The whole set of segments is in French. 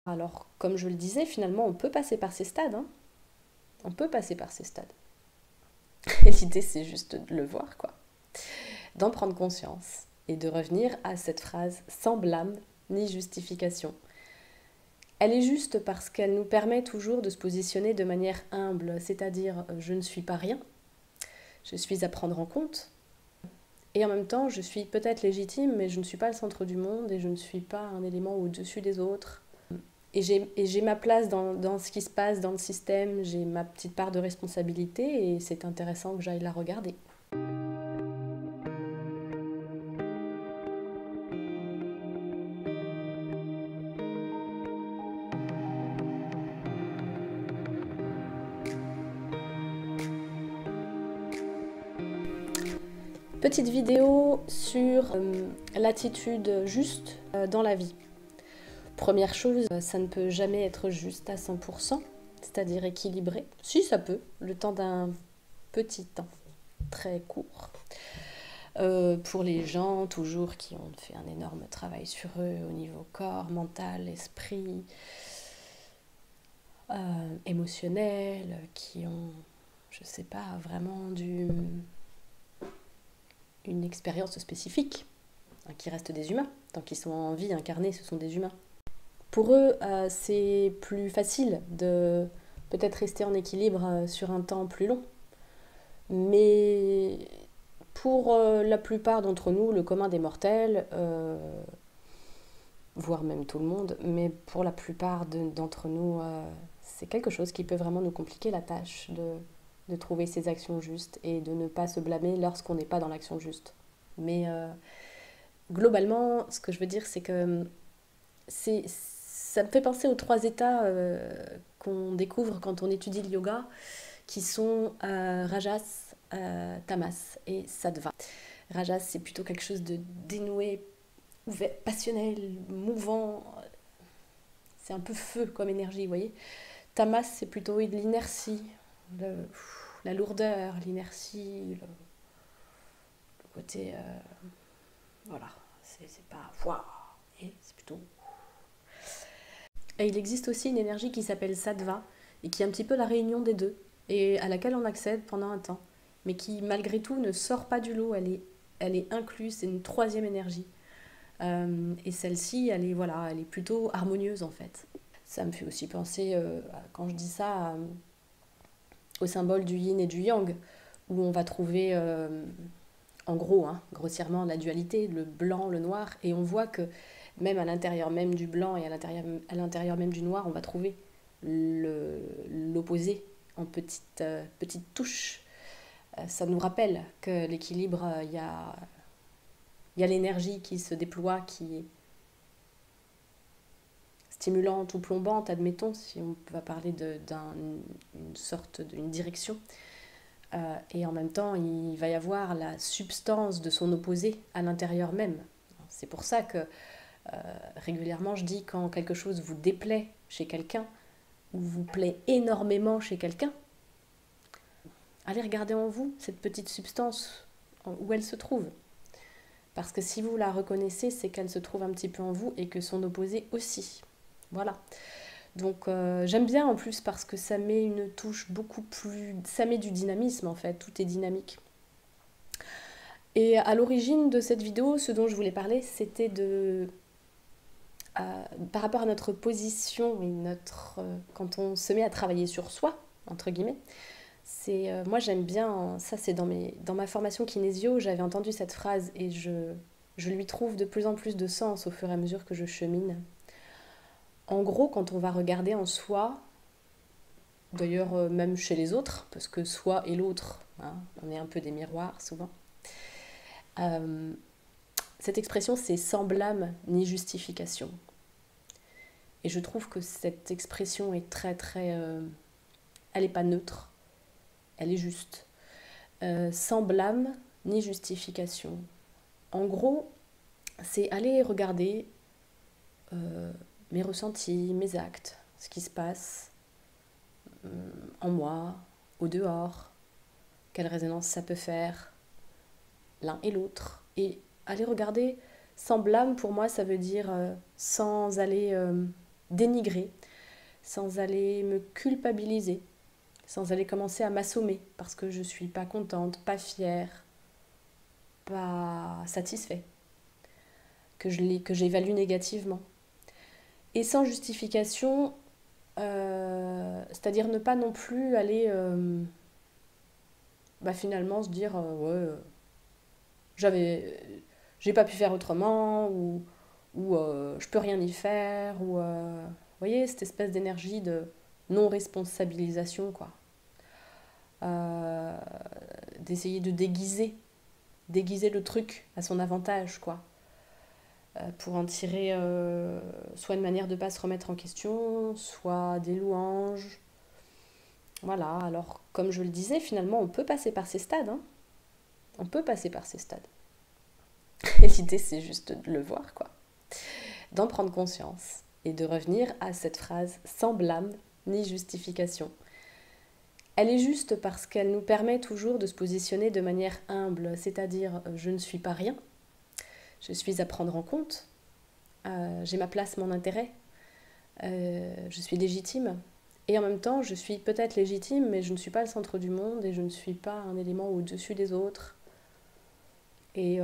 Alors, comme je le disais, finalement, on peut passer par ces stades, hein. On peut passer par ces stades. Et l'idée, c'est juste de le voir, quoi. D'en prendre conscience et de revenir à cette phrase sans blâme ni justification. Elle est juste parce qu'elle nous permet toujours de se positionner de manière humble, c'est-à-dire je ne suis pas rien, je suis à prendre en compte, et en même temps je suis peut-être légitime, mais je ne suis pas le centre du monde et je ne suis pas un élément au-dessus des autres. Et j'ai ma place dans ce qui se passe dans le système, j'ai ma petite part de responsabilité et c'est intéressant que j'aille la regarder. Petite vidéo sur l'attitude juste dans la vie. Première chose, ça ne peut jamais être juste à 100%, c'est-à-dire équilibré. Si, ça peut, le temps d'un petit temps, très court. Pour les gens, toujours, qui ont fait un énorme travail sur eux au niveau corps, mental, esprit, émotionnel, qui ont, je sais pas, vraiment une expérience spécifique, hein, qui restent des humains. Tant qu'ils sont en vie, incarnés, ce sont des humains. Pour eux, c'est plus facile de peut-être rester en équilibre sur un temps plus long. Mais pour la plupart d'entre nous, le commun des mortels, voire même tout le monde, mais pour la plupart d'entre nous, c'est quelque chose qui peut vraiment nous compliquer la tâche de trouver ces actions justes et de ne pas se blâmer lorsqu'on n'est pas dans l'action juste. Mais globalement, ce que je veux dire, c'est que ça me fait penser aux trois états qu'on découvre quand on étudie le yoga, qui sont Rajas, Tamas et Sattva. Rajas, c'est plutôt quelque chose de dénoué, ouvert, passionnel, mouvant. C'est un peu feu comme énergie, vous voyez. Tamas, c'est plutôt de l'inertie, la lourdeur, l'inertie, le côté... voilà, c'est pas... Waouh, c'est plutôt... Et il existe aussi une énergie qui s'appelle Sattva, et qui est un petit peu la réunion des deux, et à laquelle on accède pendant un temps, mais qui malgré tout ne sort pas du lot, elle est incluse, c'est une troisième énergie. Et celle-ci, voilà, elle est plutôt harmonieuse en fait. Ça me fait aussi penser, quand je dis ça, au symbole du yin et du yang, où on va trouver, en gros, hein, grossièrement, la dualité, le blanc, le noir, et on voit que même à l'intérieur même du blanc et à l'intérieur même du noir, on va trouver l'opposé en petites touches. Ça nous rappelle que l'équilibre, il y a l'énergie qui se déploie, qui est stimulante ou plombante, admettons, si on va parler d'une sorte d'une direction. Et en même temps, il va y avoir la substance de son opposé à l'intérieur même. C'est pour ça que régulièrement je dis, quand quelque chose vous déplaît chez quelqu'un ou vous plaît énormément chez quelqu'un, allez regarder en vous cette petite substance, où elle se trouve. Parce que si vous la reconnaissez, c'est qu'elle se trouve un petit peu en vous et que son opposé aussi. Voilà. Donc j'aime bien en plus parce que ça met une touche beaucoup plus... Ça met du dynamisme en fait, tout est dynamique. Et à l'origine de cette vidéo, ce dont je voulais parler, c'était par rapport à notre position et quand on se met à travailler sur soi, entre guillemets. Moi j'aime bien, ça c'est dans ma formation kinésio, j'avais entendu cette phrase et je lui trouve de plus en plus de sens au fur et à mesure que je chemine. En gros, quand on va regarder en soi, d'ailleurs même chez les autres, parce que soi et l'autre, hein, on est un peu des miroirs souvent, euh, cette expression c'est sans blâme ni justification. Et je trouve que cette expression est très très... elle n'est pas neutre, elle est juste. Sans blâme ni justification. En gros, c'est aller regarder mes ressentis, mes actes, ce qui se passe en moi, au dehors, quelle résonance ça peut faire, l'un et l'autre. Et aller regarder sans blâme, pour moi, ça veut dire sans aller dénigrer, sans aller me culpabiliser, sans aller commencer à m'assommer parce que je ne suis pas contente, pas fière, pas satisfait, que j'évalue négativement. Et sans justification, c'est-à-dire ne pas non plus aller finalement se dire j'ai pas pu faire autrement ou je peux rien y faire ou vous voyez cette espèce d'énergie de non responsabilisation quoi. D'essayer de déguiser le truc à son avantage quoi. Pour en tirer soit une manière de ne pas se remettre en question, soit des louanges. Voilà, alors comme je le disais, finalement on peut passer par ces stades. Hein. On peut passer par ces stades. Et l'idée c'est juste de le voir, quoi. D'en prendre conscience et de revenir à cette phrase sans blâme ni justification. Elle est juste parce qu'elle nous permet toujours de se positionner de manière humble, c'est-à-dire je ne suis pas rien, je suis à prendre en compte, j'ai ma place, mon intérêt, je suis légitime. Et en même temps, je suis peut-être légitime, mais je ne suis pas le centre du monde et je ne suis pas un élément au-dessus des autres. Et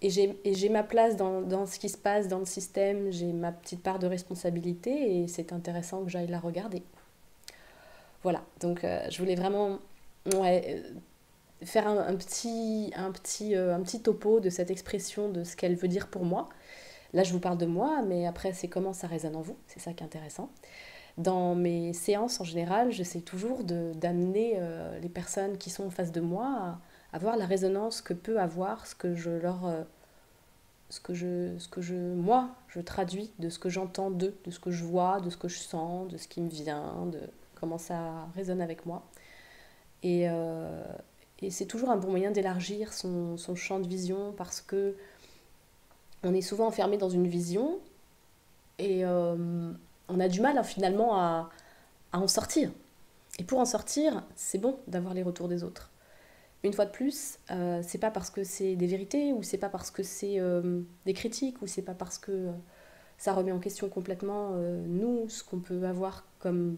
j'ai ma place dans ce qui se passe dans le système, j'ai ma petite part de responsabilité et c'est intéressant que j'aille la regarder. Voilà, donc je voulais vraiment faire un petit topo de cette expression, de ce qu'elle veut dire pour moi. Là, je vous parle de moi, mais après, c'est comment ça résonne en vous, c'est ça qui est intéressant. Dans mes séances, en général, j'essaie toujours d'amener les personnes qui sont en face de moi à voir la résonance que peut avoir ce que moi, je traduis de ce que j'entends d'eux, de ce que je vois, de ce que je sens, de ce qui me vient, de comment ça résonne avec moi. Et c'est toujours un bon moyen d'élargir son champ de vision parce que on est souvent enfermé dans une vision et on a du mal finalement à en sortir. Et pour en sortir, c'est bon d'avoir les retours des autres. Une fois de plus, c'est pas parce que c'est des vérités ou c'est pas parce que c'est des critiques ou c'est pas parce que ça remet en question complètement nous, ce qu'on peut avoir comme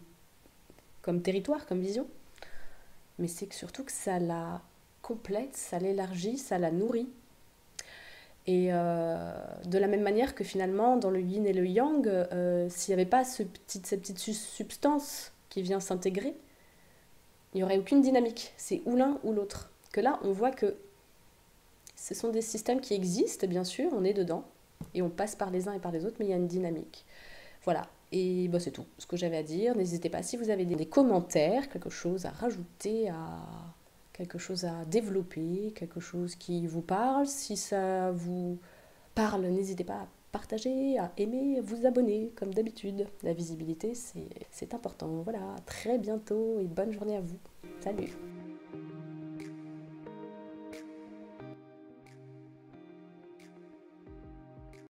territoire, comme vision. Mais c'est que surtout que ça la complète, ça l'élargit, ça la nourrit. Et de la même manière que finalement, dans le yin et le yang, s'il n'y avait pas cette petite substance qui vient s'intégrer, il n'y aurait aucune dynamique. C'est ou l'un ou l'autre. Que là, on voit que ce sont des systèmes qui existent, bien sûr, on est dedans, et on passe par les uns et par les autres, mais il y a une dynamique. Voilà, et c'est tout ce que j'avais à dire. N'hésitez pas, si vous avez des commentaires, quelque chose à rajouter, quelque chose à développer, quelque chose qui vous parle. Si ça vous parle, n'hésitez pas à partager, à aimer, à vous abonner, comme d'habitude. La visibilité, c'est important. Voilà, à très bientôt et bonne journée à vous. Salut!